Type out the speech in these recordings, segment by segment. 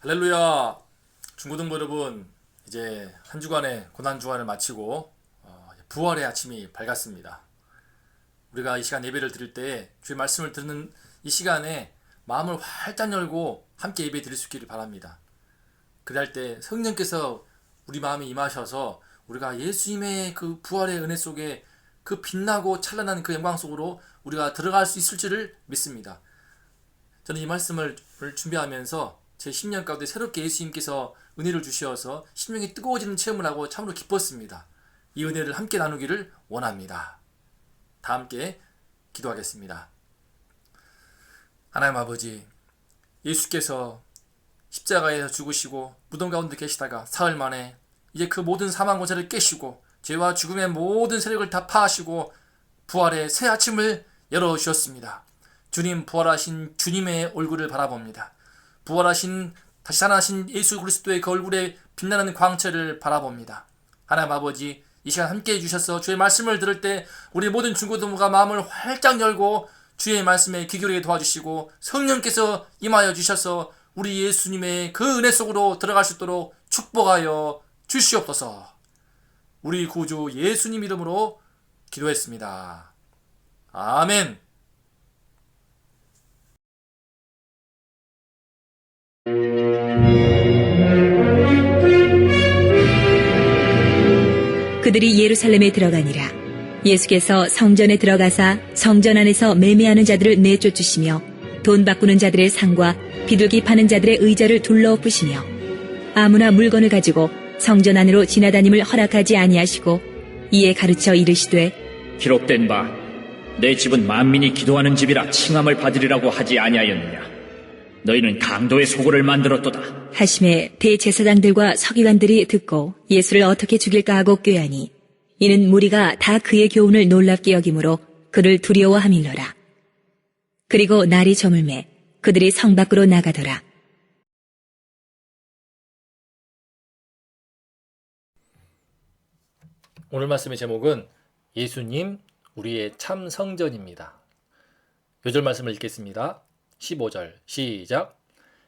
할렐루야! 중고등부 여러분, 이제 한 주간의 고난주간을 마치고 부활의 아침이 밝았습니다. 우리가 이 시간 예배를 드릴 때 주의 말씀을 듣는 이 시간에 마음을 활짝 열고 함께 예배 드릴 수 있기를 바랍니다. 그럴 때 성령께서 우리 마음에 임하셔서 우리가 예수님의 그 부활의 은혜 속에 그 빛나고 찬란한 그 영광 속으로 우리가 들어갈 수 있을 줄을 믿습니다. 저는 이 말씀을 준비하면서 제 10년 가운데 새롭게 예수님께서 은혜를 주셔서 심령이 뜨거워지는 체험을 하고 참으로 기뻤습니다. 이 은혜를 함께 나누기를 원합니다. 다 함께 기도하겠습니다. 하나님 아버지, 예수께서 십자가에서 죽으시고 무덤 가운데 계시다가 사흘 만에 이제 그 모든 사망 권세를 깨시고 죄와 죽음의 모든 세력을 다 파하시고 부활의 새 아침을 열어주셨습니다. 주님, 부활하신 주님의 얼굴을 바라봅니다. 부활하신 다시 살아나신 예수 그리스도의 그 얼굴에 빛나는 광채를 바라봅니다. 하나님 아버지, 이 시간 함께 해주셔서 주의 말씀을 들을 때 우리 모든 중고등부가 마음을 활짝 열고 주의 말씀에 귀 기울이게 도와주시고 성령께서 임하여 주셔서 우리 예수님의 그 은혜 속으로 들어갈 수 있도록 축복하여 주시옵소서. 우리 구주 예수님 이름으로 기도했습니다. 아멘. 그들이 예루살렘에 들어가니라. 예수께서 성전에 들어가사 성전 안에서 매매하는 자들을 내쫓으시며 돈 바꾸는 자들의 상과 비둘기 파는 자들의 의자를 둘러엎으시며 아무나 물건을 가지고 성전 안으로 지나다님을 허락하지 아니하시고 이에 가르쳐 이르시되 기록된 바 내 집은 만민이 기도하는 집이라 칭함을 받으리라고 하지 아니하였느냐. 너희는 강도의 소굴을 만들었도다. 하심에 대제사장들과 서기관들이 듣고 예수를 어떻게 죽일까 하고 꾀하니 이는 무리가 다 그의 교훈을 놀랍게 여김으로 그를 두려워함일러라. 그리고 날이 저물매 그들이 성 밖으로 나가더라. 오늘 말씀의 제목은 예수님 우리의 참 성전입니다. 요절 말씀을 읽겠습니다. 15절 시작.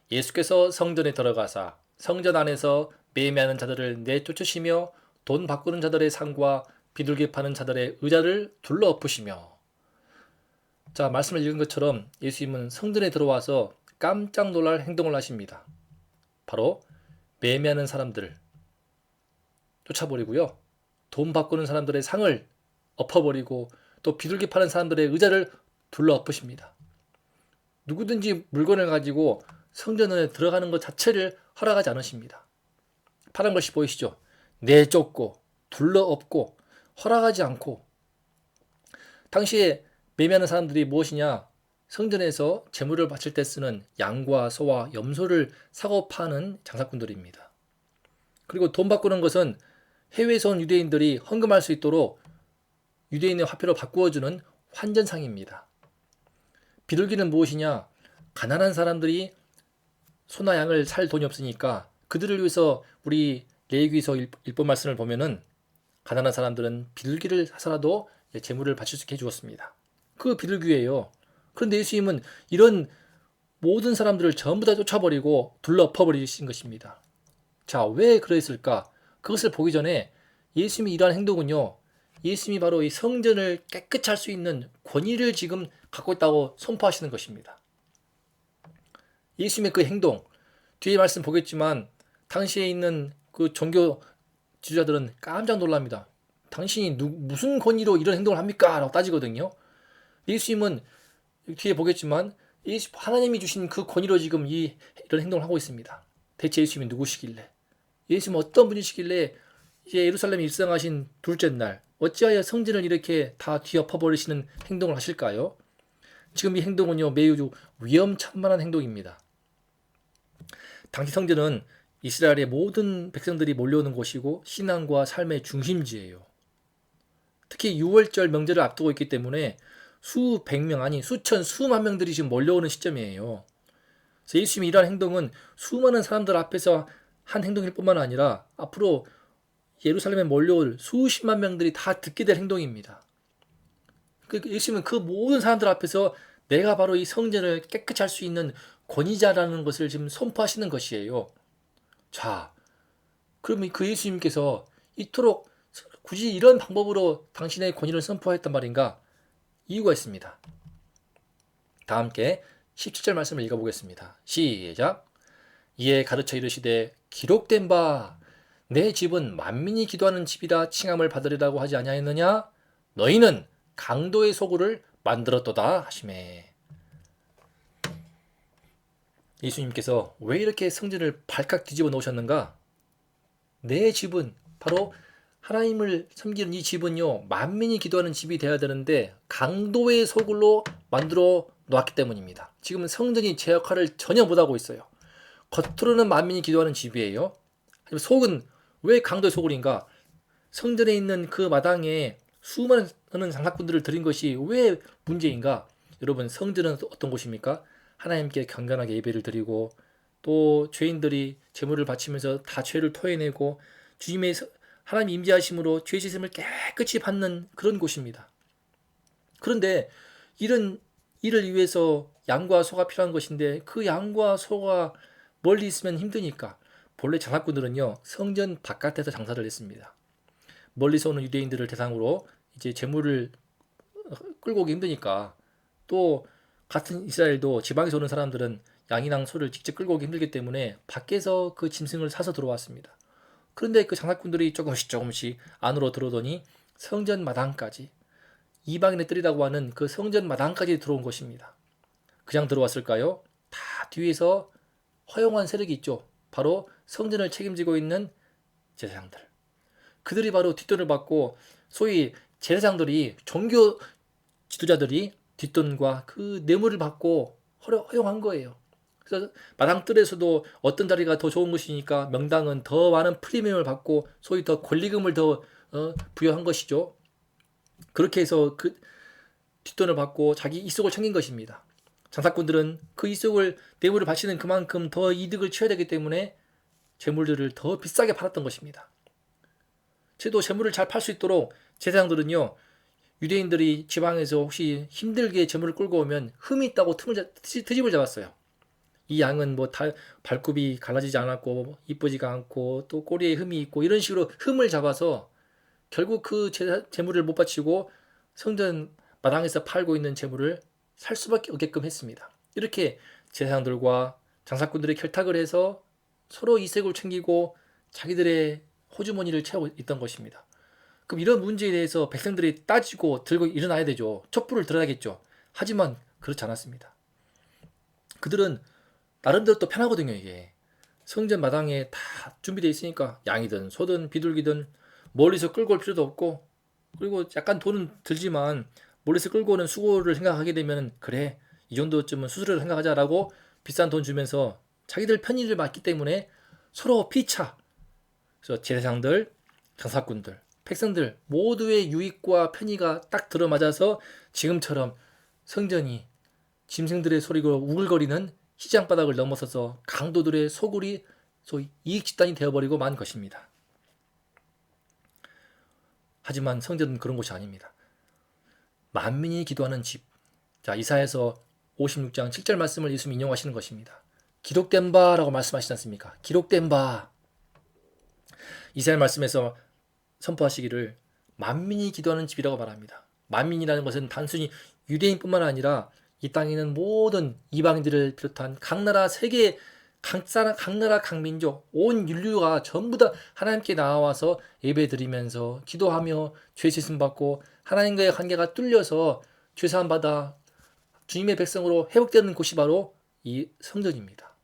예수께서 성전에 들어가사 성전 안에서 매매하는 자들을 내쫓으시며 돈 바꾸는 자들의 상과 비둘기 파는 자들의 의자를 둘러엎으시며. 자, 말씀을 읽은 것처럼 예수님은 성전에 들어와서 깜짝 놀랄 행동을 하십니다. 바로 매매하는 사람들을 쫓아버리고요, 돈 바꾸는 사람들의 상을 엎어버리고 또 비둘기 파는 사람들의 의자를 둘러엎으십니다. 누구든지 물건을 가지고 성전에 들어가는 것 자체를 허락하지 않으십니다. 파란 것이 보이시죠? 내쫓고 둘러엎고 허락하지 않고. 당시에 매매하는 사람들이 무엇이냐? 성전에서 제물을 바칠 때 쓰는 양과 소와 염소를 사고 파는 장사꾼들입니다. 그리고 돈 바꾸는 것은 해외에서 온 유대인들이 헌금할 수 있도록 유대인의 화폐로 바꾸어주는 환전상입니다. 비둘기는 무엇이냐? 가난한 사람들이 소나 양을 살 돈이 없으니까 그들을 위해서 우리 레위기서 1번 말씀을 보면은 가난한 사람들은 비둘기를 사서라도 제물을 바칠 수 있게 해주었습니다. 그 비둘기예요. 그런데 예수님은 이런 모든 사람들을 전부 다 쫓아버리고 둘러엎어버리신 것입니다. 자, 왜 그랬을까? 그것을 보기 전에 예수님이 이러한 행동은요, 예수님이 바로 이 성전을 깨끗이 할 수 있는 권위를 지금 갖고 있다고 선포하시는 것입니다. 예수님의 그 행동, 뒤에 말씀 보겠지만 당시에 있는 그 종교 지도자들은 깜짝 놀랍니다. 당신이 무슨 권위로 이런 행동을 합니까? 라고 따지거든요. 예수님은 뒤에 보겠지만 하나님이 주신 그 권위로 지금 이런 행동을 하고 있습니다. 대체 예수님이 누구시길래? 예수님은 어떤 분이시길래 이제 예루살렘에 입성하신 둘째 날 어찌하여 성전을 이렇게 다 뒤엎어버리시는 행동을 하실까요? 지금 이 행동은요, 매우 위험천만한 행동입니다. 당시 성전은 이스라엘의 모든 백성들이 몰려오는 곳이고 신앙과 삶의 중심지예요. 특히 6월절 명절을 앞두고 있기 때문에 수백 명, 아니 수천, 수만 명들이 지금 몰려오는 시점이에요. 그래서 예수님이 이러한 행동은 수많은 사람들 앞에서 한 행동일 뿐만 아니라 앞으로 예루살렘에 몰려올 수십만 명들이 다 듣게 될 행동입니다. 예수님은 그 모든 사람들 앞에서 내가 바로 이 성전을 깨끗이 할 수 있는 권위자라는 것을 지금 선포하시는 것이에요. 자, 그러면 그 예수님께서 이토록 굳이 이런 방법으로 당신의 권위를 선포했단 말인가? 이유가 있습니다. 다 함께 17절 말씀을 읽어보겠습니다. 시작. 이에 가르쳐 이르시되 기록된 바 내 집은 만민이 기도하는 집이라 칭함을 받으리라고 하지 아니하였느냐? 너희는 강도의 소굴을 만들었도다 하시매. 예수님께서 왜 이렇게 성전을 발칵 뒤집어 놓으셨는가? 내 집은 바로 하나님을 섬기는 이 집은요, 만민이 기도하는 집이 되어야 되는데 강도의 소굴로 만들어 놓았기 때문입니다. 지금은 성전이 제 역할을 전혀 못하고 있어요. 겉으로는 만민이 기도하는 집이에요. 하지만 속은 왜 강도의 소굴인가? 성전에 있는 그 마당에 수많은 장사꾼들을 드린 것이 왜 문제인가? 여러분, 성전은 어떤 곳입니까? 하나님께 경건하게 예배를 드리고 또 죄인들이 제물을 바치면서 다 죄를 토해내고 주님의 하나님 임재하심으로 죄 씻음을 깨끗이 받는 그런 곳입니다. 그런데 이런 일을 위해서 양과 소가 필요한 것인데 그 양과 소가 멀리 있으면 힘드니까 본래 장사꾼들은요, 성전 바깥에서 장사를 했습니다. 멀리서 오는 유대인들을 대상으로 이제 제물을 끌고 오기 힘드니까, 또 같은 이스라엘도 지방에서 오는 사람들은 양이랑 소를 직접 끌고 오기 힘들기 때문에 밖에서 그 짐승을 사서 들어왔습니다. 그런데 그 장사꾼들이 조금씩 안으로 들어오더니 성전 마당까지, 이방인의 뜰이라고 하는 그 성전 마당까지 들어온 것입니다. 그냥 들어왔을까요? 다 뒤에서 허용한 세력이 있죠. 바로 성전을 책임지고 있는 제사장들. 그들이 바로 뒷돈을 받고, 소위 제사장들이, 종교 지도자들이 뒷돈과 그 뇌물을 받고 허용한 거예요. 그래서 마당뜰에서도 어떤 자리가 더 좋은 것이니까 명당은 더 많은 프리미엄을 받고 소위 더 권리금을 더 부여한 것이죠. 그렇게 해서 그 뒷돈을 받고 자기 이속을 챙긴 것입니다. 장사꾼들은 그 이속을, 뇌물을 바치는 그만큼 더 이득을 취해야 되기 때문에 재물들을 더 비싸게 팔았던 것입니다. 저도 재물을 잘 팔 수 있도록 제사장들은요, 유대인들이 지방에서 혹시 힘들게 재물을 끌고 오면 흠이 있다고 트집을 잡았어요. 이 양은 뭐 발굽이 갈라지지 않았고 이쁘지가 않고 또 꼬리에 흠이 있고, 이런 식으로 흠을 잡아서 결국 그 재물을 못 바치고 성전 마당에서 팔고 있는 재물을 살 수밖에 없게끔 했습니다. 이렇게 제사장들과 장사꾼들이 결탁을 해서 서로 이색을 챙기고 자기들의 호주머니를 채우고 있던 것입니다. 그럼 이런 문제에 대해서 백성들이 따지고 들고 일어나야 되죠. 촛불을 들어야겠죠. 하지만 그렇지 않았습니다. 그들은 나름대로 또 편하거든요. 이게 성전 마당에 다 준비되어 있으니까 양이든 소든 비둘기든 멀리서 끌고 올 필요도 없고, 그리고 약간 돈은 들지만 멀리서 끌고 오는 수고를 생각하게 되면, 그래, 이 정도쯤은 수수료를 생각하자라고 비싼 돈 주면서 자기들 편의를 맡기 때문에 서로 피차. 그래서 제사장들, 장사꾼들, 백성들 모두의 유익과 편의가 딱 들어맞아서 지금처럼 성전이 짐승들의 소리로 우글거리는 시장 바닥을 넘어서서 강도들의 소굴이 소위 이익 집단이 되어버리고 만 것입니다. 하지만 성전은 그런 곳이 아닙니다. 만민이 기도하는 집. 자, 이사야서 56장 7절 말씀을 예수님이 인용하시는 것입니다. 기록된 바라고 말씀하시지 않습니까? 기록된 바. 이사야 말씀에서 선포하시기를 만민이 기도하는 집이라고 말합니다. 만민이라는 것은 단순히 유대인뿐만 아니라 이 땅에 있는 모든 이방인들을 비롯한 각 나라, 세계 각 나라, 각 민족, 온 인류가 전부 다 하나님께 나와서 예배드리면서 기도하며 죄 씻음 받고 하나님과의 관계가 뚫려서 죄 사함 받아 주님의 백성으로 회복되는 곳이 바로 이 성전입니다.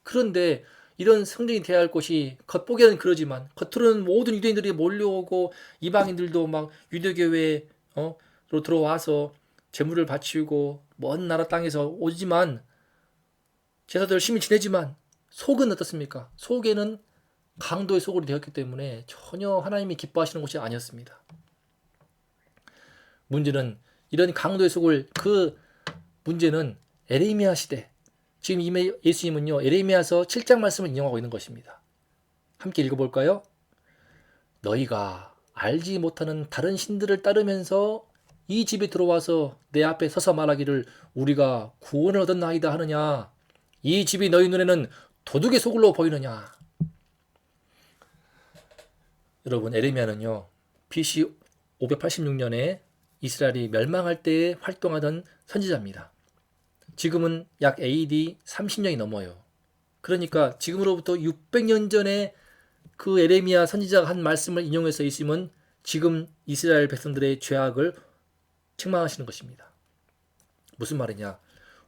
그런데 이런 성전이 되어야 할 곳이 겉보기에는 그러지만 겉으로는 모든 유대인들이 몰려오고 이방인들도 막 유대교회로 들어와서 제물을 바치고 먼 나라 땅에서 오지만 제사도 열심히 지내지만 속은 어떻습니까? 속에는 강도의 소굴이 되었기 때문에 전혀 하나님이 기뻐하시는 곳이 아니었습니다. 문제는 이런 강도의 소굴, 그 문제는 에레미야 시대, 지금 이미 예수님은요 에레미야서 7장 말씀을 인용하고 있는 것입니다. 함께 읽어볼까요? 너희가 알지 못하는 다른 신들을 따르면서 이 집에 들어와서 내 앞에 서서 말하기를 우리가 구원을 얻었나이다 하느냐. 이 집이 너희 눈에는 도둑의 소굴로 보이느냐? 여러분, 에레미야는요, BC 586년에 이스라엘이 멸망할 때에 활동하던 선지자입니다. 지금은 약 AD 30년이 넘어요. 그러니까 지금으로부터 600년 전에 그 에레미야 선지자가 한 말씀을 인용해서 있으면 지금 이스라엘 백성들의 죄악을 책망하시는 것입니다. 무슨 말이냐?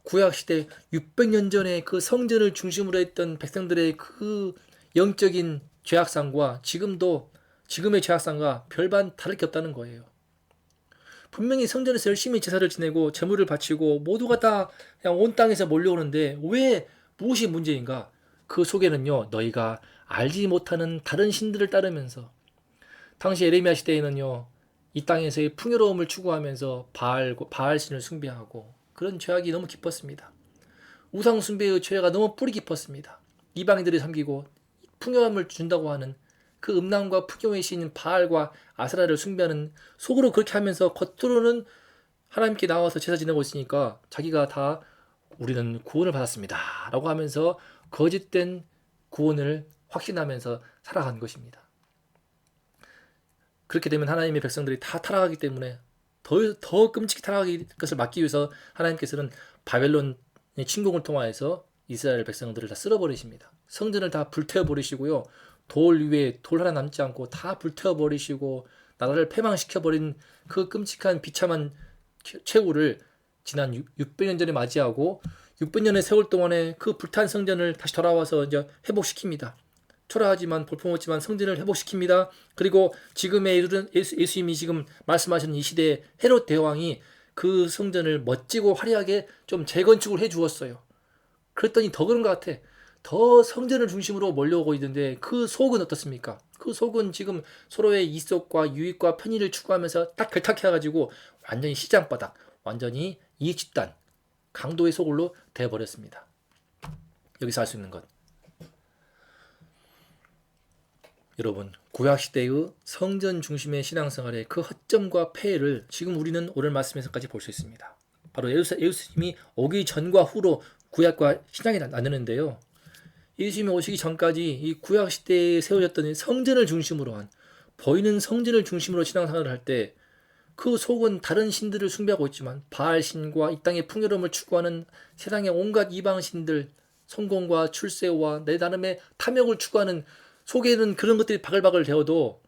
구약시대 600년 전에 그 성전을 중심으로 했던 백성들의 그 영적인 죄악상과 지금의 죄악상과 별반 다를 게 없다는 거예요. 분명히 성전에서 열심히 제사를 지내고 제물을 바치고 모두가 다 그냥 온 땅에서 몰려오는데 왜 무엇이 문제인가? 그 속에는요, 너희가 알지 못하는 다른 신들을 따르면서 당시 에레미야 시대에는요, 이 땅에서의 풍요로움을 추구하면서 바알신을 숭배하고 그런 죄악이 너무 깊었습니다. 우상 숭배의 죄가 너무 뿌리 깊었습니다. 이방인들이 섬기고 풍요함을 준다고 하는 그 음란과 풍요의 신인 바알과 아세라를 숭배하는, 속으로 그렇게 하면서 겉으로는 하나님께 나와서 제사 지내고 있으니까 자기가 다 우리는 구원을 받았습니다 라고 하면서 거짓된 구원을 확신하면서 살아간 것입니다. 그렇게 되면 하나님의 백성들이 다 타락하기 때문에 더 끔찍히 타락할 것을 막기 위해서 하나님께서는 바벨론의 침공을 통하여서 이스라엘 백성들을 다 쓸어버리십니다. 성전을 다 불태워버리시고요. 돌 위에 돌 하나 남지 않고 다 불태워버리시고 나라를 패망시켜버린 그 끔찍한 비참한 최후를 지난 600년 전에 맞이하고 600년의 세월 동안에 그 불탄 성전을 다시 돌아와서 이제 회복시킵니다. 초라하지만 볼품없지만 성전을 회복시킵니다. 그리고 지금에 이르는 예수님이 지금 말씀하시는 이 시대의 헤롯 대왕이 그 성전을 멋지고 화려하게 좀 재건축을 해 주었어요. 그랬더니 더 그런 것 같아. 더 성전을 중심으로 몰려오고 있는데 그 속은 어떻습니까? 그 속은 지금 서로의 이속과 유익과 편의를 추구하면서 딱 결탁해가지고 완전히 시장바닥, 완전히 이익 집단, 강도의 소굴로 되어버렸습니다. 여기서 알 수 있는 것. 여러분, 구약시대의 성전 중심의 신앙생활의 그 허점과 폐해를 지금 우리는 오늘 말씀에서까지 볼 수 있습니다. 바로 예수님이 오기 전과 후로 구약과 신약이 나누는데요. 예수님이 오시기 전까지 이 구약시대에 세워졌던 성전을 중심으로 한, 보이는 성전을 중심으로 신앙생활을 할 때 그 속은 다른 신들을 숭배하고 있지만 바알신과 이 땅의 풍요로움을 추구하는 세상의 온갖 이방신들, 성공과 출세와 내 나름의 탐욕을 추구하는 속에는 그런 것들이 바글바글 되어도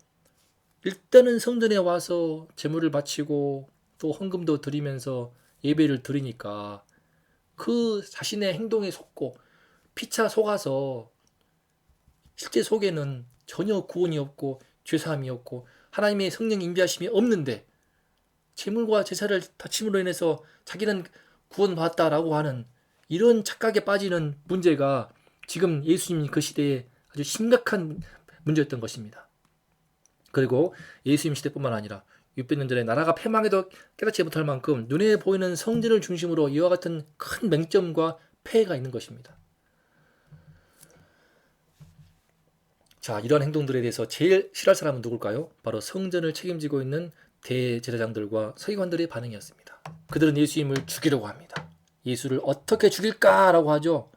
일단은 성전에 와서 제물을 바치고 또 헌금도 드리면서 예배를 드리니까 그 자신의 행동에 속고 피차 속아서 실제 속에는 전혀 구원이 없고 죄사함이 없고 하나님의 성령 인도하심이 없는데 제물과 제사를 바침으로 인해서 자기는 구원받았다라고 하는 이런 착각에 빠지는 문제가 지금 예수님 그 시대에 아주 심각한 문제였던 것입니다. 그리고 예수님 시대뿐만 아니라 600년 전에 나라가 패망해도 깨닫지 못할 만큼 눈에 보이는 성전을 중심으로 이와 같은 큰 맹점과 폐해가 있는 것입니다. 자, 이러한 행동들에 대해서 제일 싫어할 사람은 누굴까요? 바로 성전을 책임지고 있는 대제사장들과 서기관들의 반응이었습니다. 그들은 예수님을 죽이려고 합니다. 예수를 어떻게 죽일까라고 하죠.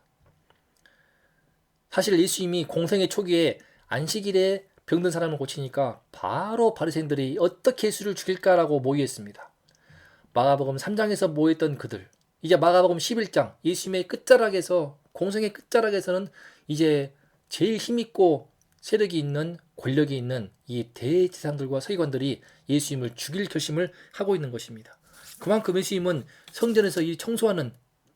사실 예수님이 공생의 초기에 안식일에 병든 사람을 고치니까 바로 바리새인들이 어떻게 예수를 죽일까라고 모의했습니다. 마가복음 3장에서 모였던 그들, 이제 마가복음 11장 예수님의 끝자락에서, 공생의 끝자락에서는 이제 제일 힘있고 세력이 있는, 권력이 있는 이 대제사장들과 서기관들이 예수님을 죽일 결심을 하고 있는 것입니다. 그만큼 예수님은 성전에서 이 청소하는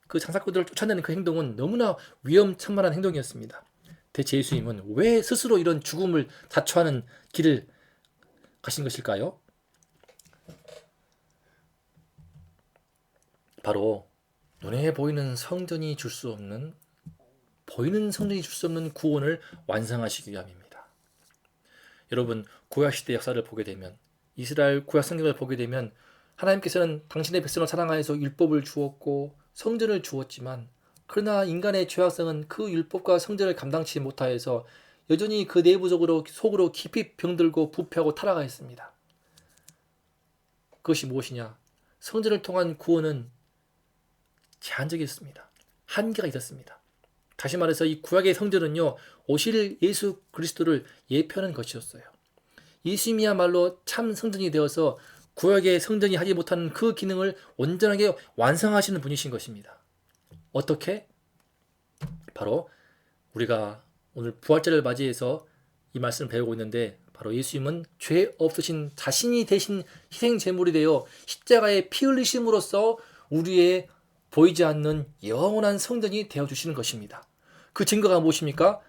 그 장사꾼들을 쫓아내는 그 행동은 너무나 위험천만한 행동이었습니다. 대체 예수님은 왜 스스로 이런 죽음을 자초하는 길을 가신 것일까요? 바로 눈에 보이는 성전이 줄 수 없는, 구원을 완성하시기 위함입니다. 여러분, 구약시대 역사를 보게 되면, 이스라엘 구약 성경을 보게 되면 하나님께서는 당신의 백성을 사랑하여서 율법을 주었고 성전을 주었지만, 그러나 인간의 죄악성은 그 율법과 성전을 감당치 못하여서 여전히 그 내부적으로 속으로 깊이 병들고 부패하고 타락하였습니다. 그것이 무엇이냐? 성전을 통한 구원은 제한적이었습니다. 한계가 있었습니다. 다시 말해서 이 구약의 성전은요, 오실 예수 그리스도를 예표하는 것이었어요. 예수님이야말로 참 성전이 되어서 구약의 성전이 하지 못하는 그 기능을 온전하게 완성하시는 분이신 것입니다. 어떻게? 바로 우리가 오늘 부활절을 맞이해서 이 말씀을 배우고 있는데, 바로 예수님은 죄 없으신 자신이 대신 희생 제물이 되어 십자가에 피 흘리심으로써 우리의 보이지 않는 영원한 성전이 되어 주시는 것입니다. 그 증거가 무엇입니까?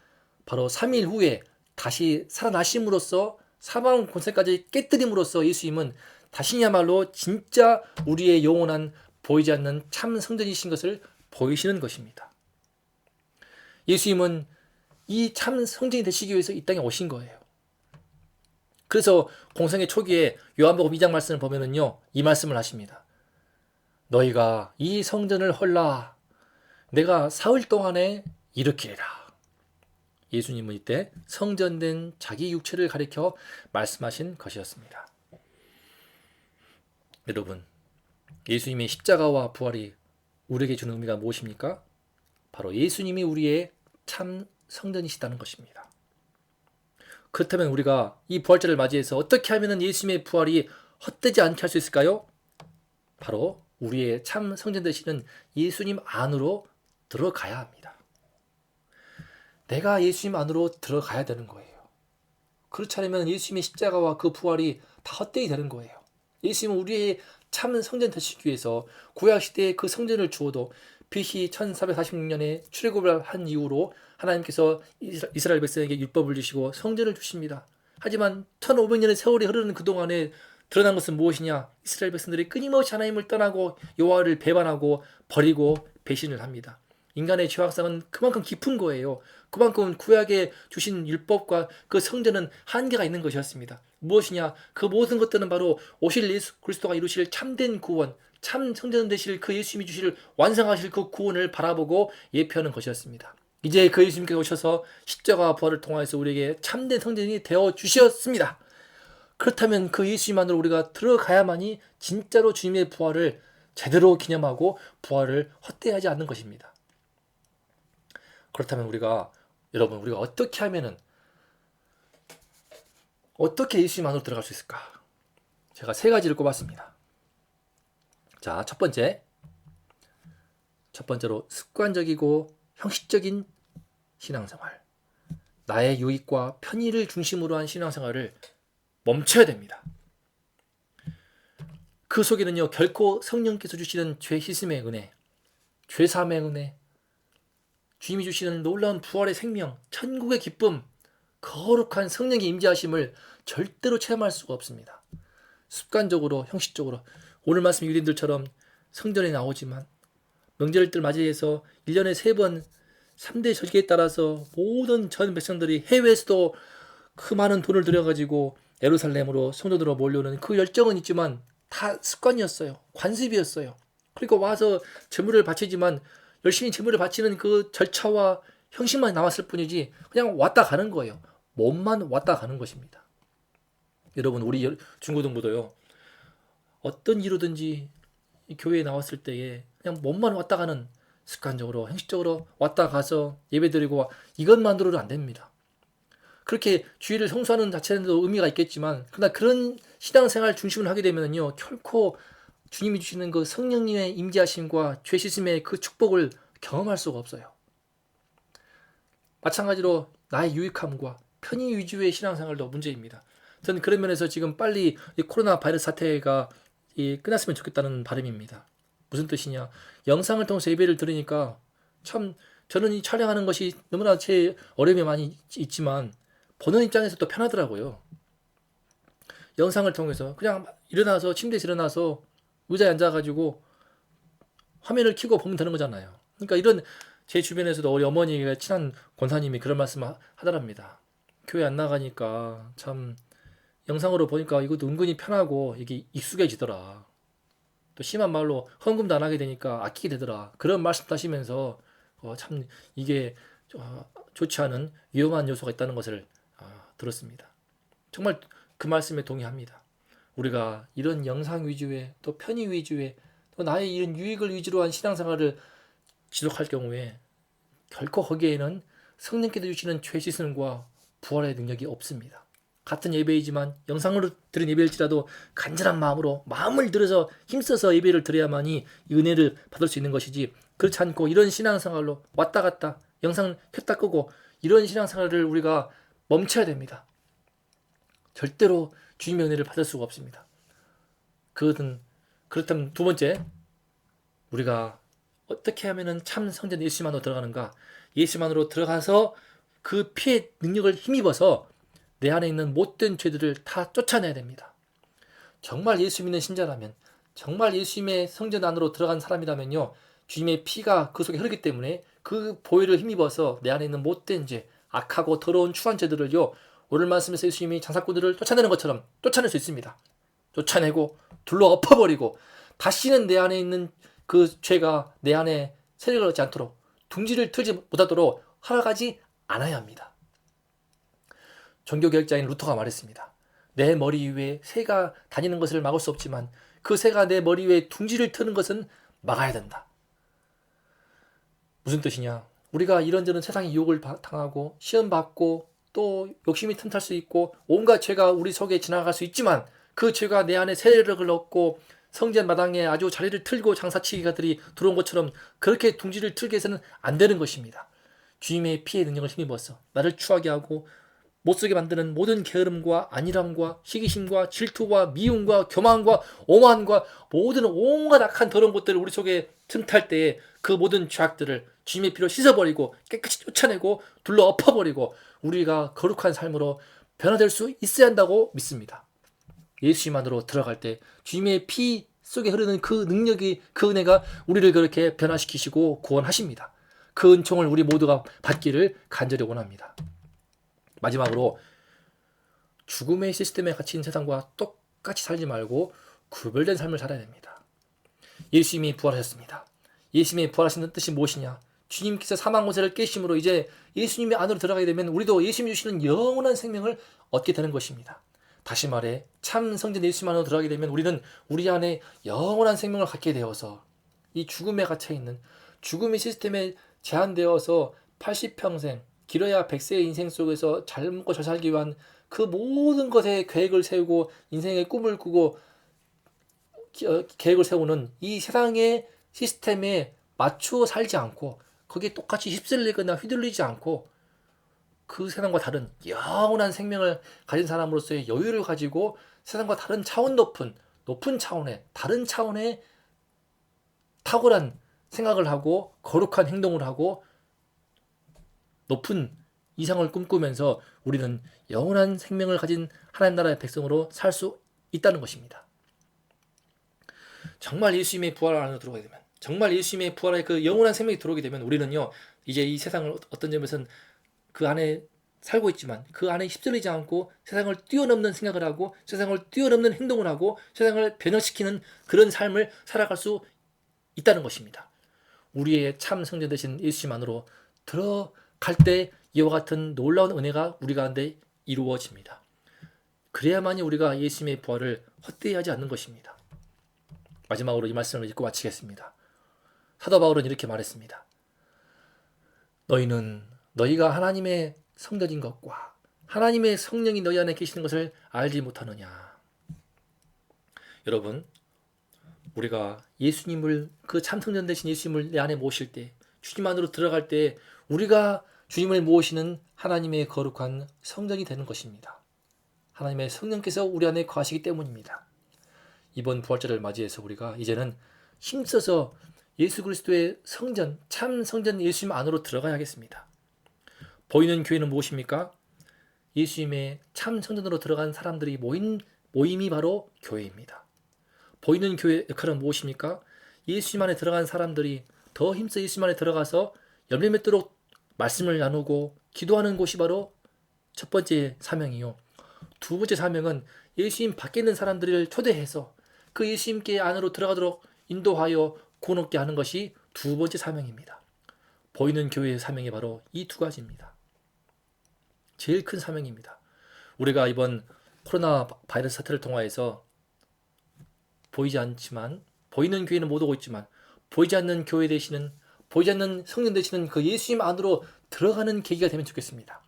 바로 3일 후에 다시 살아나심으로써 사망 권세까지 깨뜨림으로써 예수님은 다시야말로 진짜 우리의 영원한 보이지 않는 참 성전이신 것을 보이시는 것입니다. 예수님은 이 참 성전이 되시기 위해서 이 땅에 오신 거예요. 그래서 공생의 초기에 요한복음 2장 말씀을 보면은요, 이 말씀을 하십니다. 너희가 이 성전을 헐라. 내가 사흘 동안에 일으키리라. 예수님은 이때 성전된 자기 육체를 가리켜 말씀하신 것이었습니다. 여러분, 예수님의 십자가와 부활이 우리에게 주는 의미가 무엇입니까? 바로 예수님이 우리의 참 성전이시다는 것입니다. 그렇다면 우리가 이 부활절을 맞이해서 어떻게 하면 예수님의 부활이 헛되지 않게 할 수 있을까요? 바로 우리의 참 성전 되시는 예수님 안으로 들어가야 합니다. 내가 예수님 안으로 들어가야 되는 거예요. 그렇지 않으면 예수님의 십자가와 그 부활이 다 헛되이 되는 거예요. 예수님은 우리의 참 성전 되시기 위해서 구약시대에 그 성전을 주어도 BC 1446년에 출애굽을 한 이후로 하나님께서 이스라엘 백성에게 율법을 주시고 성전을 주십니다. 하지만 1500년의 세월이 흐르는 그동안에 드러난 것은 무엇이냐? 이스라엘 백성들이 끊임없이 하나님을 떠나고 여호와를 배반하고 버리고 배신을 합니다. 인간의 죄악성은 그만큼 깊은 거예요. 그만큼 구약에 주신 율법과 그 성전은 한계가 있는 것이었습니다. 무엇이냐? 그 모든 것들은 바로 오실 예수 그리스도가 이루실 참된 구원, 참 성전 되실 그 예수님이 주실 완성하실 그 구원을 바라보고 예표하는 것이었습니다. 이제 그 예수님께서 오셔서 십자가와 부활을 통하여서 우리에게 참된 성전이 되어 주셨습니다. 그렇다면 그 예수님만으로 우리가 들어가야만이 진짜로 주님의 부활을 제대로 기념하고 부활을 헛되이하지 않는 것입니다. 그렇다면 우리가 어떻게 하면은 어떻게 예수님 안으로 들어갈 수 있을까? 제가 3가지를 꼽았습니다. 자, 첫 번째로 습관적이고 형식적인 신앙생활. 나의 유익과 편의를 중심으로 한 신앙생활을 멈춰야 됩니다. 그 속에는요, 결코 성령께서 주시는 죄 씻음의 은혜, 죄 사함의 은혜, 주님이 주시는 놀라운 부활의 생명, 천국의 기쁨, 거룩한 성령의 임재하심을 절대로 체험할 수가 없습니다. 습관적으로, 형식적으로 오늘 말씀 유대인들처럼 성전에 나오지만 명절들 맞이해서 1년에 3번 3대 절기에 따라서 모든 전 백성들이 해외에서도 그 많은 돈을 들여가지고 예루살렘으로 성전으로 몰려오는 그 열정은 있지만 다 습관이었어요. 관습이었어요. 그리고 와서 제물을 바치지만 열심히 제물을 바치는 그 절차와 형식만 나왔을 뿐이지 그냥 왔다 가는 거예요. 몸만 왔다 가는 것입니다. 여러분, 우리 중고등부도요, 어떤 이유로든지 교회에 나왔을 때에 그냥 몸만 왔다 가는, 습관적으로 형식적으로 왔다 가서 예배드리고 이것만으로는 안 됩니다. 그렇게 주일을 성수하는 자체에도 의미가 있겠지만, 그러나 그런 신앙생활 중심을 하게 되면요, 결코 주님이 주시는 그 성령님의 임재하심과 죄 씻음의 그 축복을 경험할 수가 없어요. 마찬가지로 나의 유익함과 편의 위주의 신앙생활도 문제입니다. 저는 그런 면에서 지금 빨리 이 코로나 바이러스 사태가 끝났으면 좋겠다는 바람입니다. 무슨 뜻이냐? 영상을 통해서 예배를 들으니까 참 저는 이 촬영하는 것이 너무나 제 어려움이 많이 있지만 보는 입장에서 또 편하더라고요. 영상을 통해서 그냥 침대에서 일어나서 의자에 앉아가지고 화면을 켜고 보면 되는 거잖아요. 그러니까 이런, 제 주변에서도 우리 어머니가 친한 권사님이 그런 말씀 하더랍니다. 교회 안 나가니까 참 영상으로 보니까 이것도 은근히 편하고 이게 익숙해지더라. 또 심한 말로 헌금도 안 하게 되니까 아끼게 되더라. 그런 말씀도 하시면서 참 이게 좋지 않은 위험한 요소가 있다는 것을 들었습니다. 정말 그 말씀에 동의합니다. 우리가 이런 영상 위주의, 또 편의 위주의, 또 나의 이런 유익을 위주로 한 신앙생활을 지속할 경우에 결코 거기에는 성령께서 주시는 죄 씻음과 부활의 능력이 없습니다. 같은 예배이지만 영상으로 드린 예배일지라도 간절한 마음으로 마음을 들여서 힘써서 예배를 드려야만이 이 은혜를 받을 수 있는 것이지, 그렇지 않고 이런 신앙생활로 왔다 갔다 영상 켰다 끄고 이런 신앙생활을 우리가 멈춰야 됩니다. 절대로 주님의 은혜를 받을 수가 없습니다. 그렇다면 두 번째, 우리가 어떻게 하면은 참 성전 예수만으로 들어가는가? 예수만으로 들어가서 그 피의 능력을 힘입어서 내 안에 있는 못된 죄들을 다 쫓아내야 됩니다. 정말 예수 믿는 신자라면, 정말 예수님의 성전 안으로 들어간 사람이라면요, 주님의 피가 그 속에 흐르기 때문에 그 보혈을 힘입어서 내 안에 있는 못된 죄, 악하고 더러운 추한 죄들을요, 오늘 말씀에서 예수님이 장사꾼들을 쫓아내는 것처럼 쫓아낼 수 있습니다. 쫓아내고 둘러 엎어버리고 다시는 내 안에 있는 그 죄가 내 안에 세력을 얻지 않도록, 둥지를 틀지 못하도록 허락하지 않아야 합니다. 종교개혁자인 루터가 말했습니다. 내 머리 위에 새가 다니는 것을 막을 수 없지만 그 새가 내 머리 위에 둥지를 트는 것은 막아야 된다. 무슨 뜻이냐? 우리가 이런저런 세상의 유혹을 당하고 시험받고 또 욕심이 틈탈 수 있고 온갖 죄가 우리 속에 지나갈 수 있지만 그 죄가 내 안에 세력을 얻고 성전 마당에 아주 자리를 틀고 장사치기가들이 들어온 것처럼 그렇게 둥지를 틀게 해서는 안 되는 것입니다. 주님의 피의 능력을 힘입어서 나를 추하게 하고 못쓰게 만드는 모든 게으름과 안일함과 시기심과 질투와 미움과 교만과 오만과 모든 온갖 악한 더러운 것들을 우리 속에 틈탈 때에 그 모든 죄악들을 주님의 피로 씻어버리고 깨끗이 쫓아내고 둘러 엎어버리고 우리가 거룩한 삶으로 변화될 수 있어야 한다고 믿습니다. 예수님만으로 들어갈 때 주님의 피 속에 흐르는 그 능력이, 그 은혜가 우리를 그렇게 변화시키시고 구원하십니다. 그 은총을 우리 모두가 받기를 간절히 원합니다. 마지막으로, 죽음의 시스템에 갇힌 세상과 똑같이 살지 말고 구별된 삶을 살아야 됩니다. 예수님이 부활하셨습니다. 예수님이 부활하시는 뜻이 무엇이냐? 주님께서 사망 권세를 깨심으로 이제 예수님의 안으로 들어가게 되면 우리도 예수님이 주시는 영원한 생명을 얻게 되는 것입니다. 다시 말해, 참 성전 예수님 안으로 들어가게 되면 우리는 우리 안에 영원한 생명을 갖게 되어서 이 죽음에 갇혀있는, 죽음의 시스템에 제한되어서 80평생, 길어야 100세의 인생 속에서 잘 먹고 잘 살기 위한 그 모든 것에 계획을 세우고 인생의 꿈을 꾸고 계획을 세우는 이 세상의 시스템에 맞추어 살지 않고 거기에 똑같이 휩쓸리거나 휘둘리지 않고 그 세상과 다른 영원한 생명을 가진 사람으로서의 여유를 가지고 세상과 다른 차원 높은 차원의, 다른 차원의 탁월한 생각을 하고 거룩한 행동을 하고 높은 이상을 꿈꾸면서 우리는 영원한 생명을 가진 하나님 나라의 백성으로 살 수 있다는 것입니다. 정말 예수님의 부활 안으로 들어오게 되면, 정말 예수님의 부활의 그 영원한 생명이 들어오게 되면 우리는요, 이제 이 세상을 어떤 점에서는 그 안에 살고 있지만 그 안에 휩쓸리지 않고 세상을 뛰어넘는 생각을 하고 세상을 뛰어넘는 행동을 하고 세상을 변화시키는 그런 삶을 살아갈 수 있다는 것입니다. 우리의 참 성전 되신 예수님 안으로 들어갈 때 이와 같은 놀라운 은혜가 우리 가운데 이루어집니다. 그래야만이 우리가 예수님의 부활을 헛되이 하지 않는 것입니다. 마지막으로 이 말씀을 읽고 마치겠습니다. 사도 바울은 이렇게 말했습니다. 너희는 너희가 하나님의 성전인 것과 하나님의 성령이 너희 안에 계시는 것을 알지 못하느냐. 여러분, 우리가 예수님을, 그 참성전 되신 예수님을 내 안에 모실 때, 주님 안으로 들어갈 때 우리가 주님을 모시는 하나님의 거룩한 성전이 되는 것입니다. 하나님의 성령께서 우리 안에 거하시기 때문입니다. 이번 부활절을 맞이해서 우리가 이제는 힘써서 예수 그리스도의 성전, 참 성전 예수님 안으로 들어가야겠습니다. 보이는 교회는 무엇입니까? 예수님의 참 성전으로 들어간 사람들이 모임이 바로 교회입니다. 보이는 교회 역할은 무엇입니까? 예수님 안에 들어간 사람들이 더 힘써 예수님 안에 들어가서 열매 맺도록 말씀을 나누고 기도하는 곳이 바로 첫 번째 사명이요. 두 번째 사명은 예수님 밖에 있는 사람들을 초대해서 그 예수님께 안으로 들어가도록 인도하여 구원 얻게 하는 것이 두 번째 사명입니다. 보이는 교회의 사명이 바로 이 두 가지입니다. 제일 큰 사명입니다. 우리가 이번 코로나 바이러스 사태를 통하여서 보이지 않지만, 보이는 교회는 못 오고 있지만 보이지 않는 교회 되시는 보이지 않는 성령 되시는 그 예수님 안으로 들어가는 계기가 되면 좋겠습니다.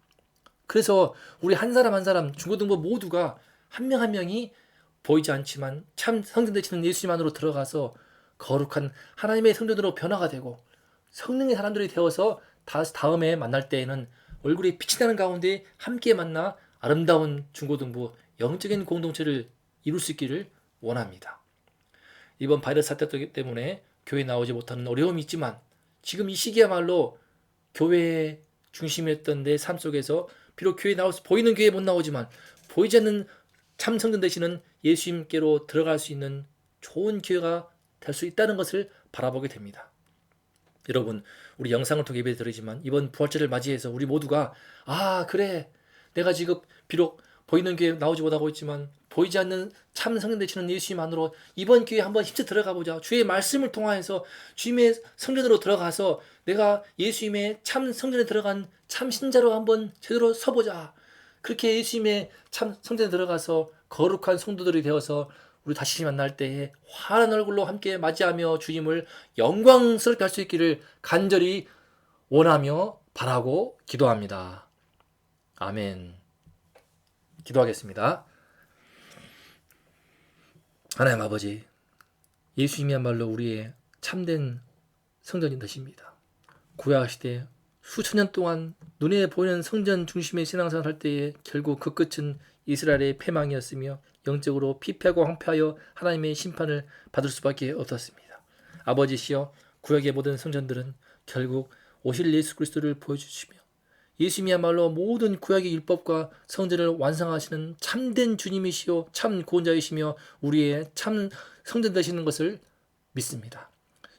그래서 우리 한 사람 한 사람 중고등부 모두가 한 명 한 명이 보이지 않지만 참 성령 되시는 예수님 안으로 들어가서 거룩한 하나님의 성전으로 변화가 되고 성령의 사람들이 되어서 다음에 만날 때에는 얼굴이 빛이 나는 가운데 함께 만나 아름다운 중고등부 영적인 공동체를 이룰 수 있기를 원합니다. 이번 바이러스 사태 때문에 교회에 나오지 못하는 어려움이 있지만 지금 이 시기야말로 교회 중심이었던 내 삶 속에서 비록 교회에 보이는 교회에 못 나오지만 보이지 않는 참 성전 되시는 예수님께로 들어갈 수 있는 좋은 기회가 될 수 있다는 것을 바라보게 됩니다. 여러분, 우리 영상을 통해 예배 드리지만 이번 부활절을 맞이해서 우리 모두가 그래, 내가 지금 비록 보이는 교회에 나오지 못하고 있지만 보이지 않는 참 성령 되시는 예수님 안으로 이번 기회에 한번 힘써 들어가 보자. 주의 말씀을 통하여서 주님의 성전으로 들어가서 내가 예수님의 참 성전에 들어간 참 신자로 한번 제대로 서보자. 그렇게 예수님의 참 성전에 들어가서 거룩한 성도들이 되어서 우리 다시 만날 때에 환한 얼굴로 함께 맞이하며 주님을 영광스럽게 할 수 있기를 간절히 원하며 바라고 기도합니다. 아멘. 기도하겠습니다. 하나님 아버지, 예수님이야말로 우리의 참된 성전이 되십니다. 구약시대 수천 년 동안 눈에 보이는 성전 중심의 신앙생활 할 때에 결국 그 끝은 이스라엘의 패망이었으며 영적으로 피폐하고 황폐하여 하나님의 심판을 받을 수밖에 없었습니다. 아버지시여, 구약의 모든 성전들은 결국 오실 예수 그리스도를 보여주시며 예수님이야말로 모든 구약의 율법과 성전을 완성하시는 참된 주님이시요 참 구원자이시며 우리의 참 성전 되시는 것을 믿습니다.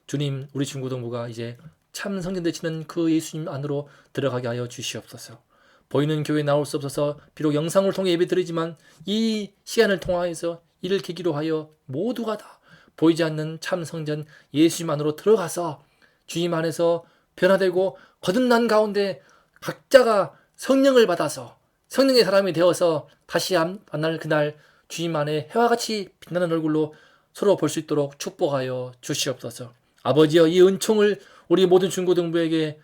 주님, 우리 중고등부가 이제 참 성전 되시는 그 예수님 안으로 들어가게 하여 주시옵소서. 보이는 교회에 나올 수 없어서 비록 영상을 통해 예배드리지만 이 시간을 통하여서 이를 계기로 하여 모두가 다 보이지 않는 참 성전 예수님 안으로 들어가서 주님 안에서 변화되고 거듭난 가운데 각자가 성령을 받아서 성령의 사람이 되어서 다시 만날 그날 주님 안에 해와 같이 빛나는 얼굴로 서로 볼 수 있도록 축복하여 주시옵소서. 아버지여, 이 은총을 우리 모든 중고등부에게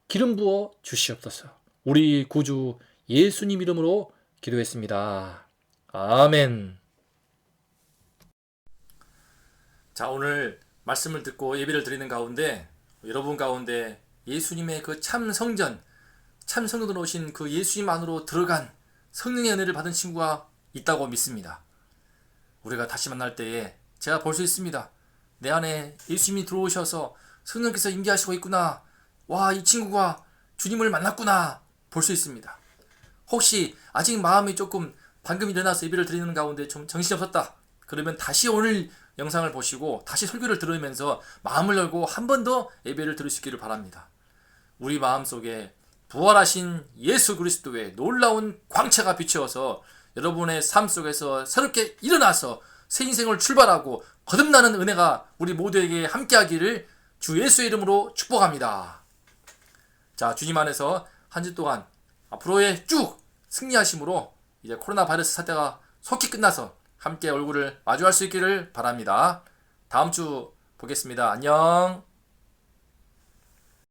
기름 부어 주시옵소서. 우리 구주 예수님 이름으로 기도했습니다. 아멘. 자, 오늘 말씀을 듣고 예배를 드리는 가운데 여러분 가운데 예수님의 그 참 성전으로 오신 그 예수님 안으로 들어간 성령의 은혜를 받은 친구가 있다고 믿습니다. 우리가 다시 만날 때에 제가 볼 수 있습니다. 내 안에 예수님이 들어오셔서 성령께서 임재하시고 있구나. 와, 이 친구가 주님을 만났구나. 볼 수 있습니다. 혹시 아직 마음이 조금 방금 일어나서 예배를 드리는 가운데 좀 정신이 없었다. 그러면 다시 오늘 영상을 보시고 다시 설교를 들으면서 마음을 열고 한 번 더 예배를 들을 수 있기를 바랍니다. 우리 마음속에 부활하신 예수 그리스도의 놀라운 광채가 비추어서 여러분의 삶 속에서 새롭게 일어나서 새 인생을 출발하고 거듭나는 은혜가 우리 모두에게 함께하기를 주 예수의 이름으로 축복합니다. 자, 주님 안에서 한 주 동안 앞으로의 쭉 승리하심으로 이제 코로나 바이러스 사태가 속히 끝나서 함께 얼굴을 마주할 수 있기를 바랍니다. 다음 주 보겠습니다. 안녕.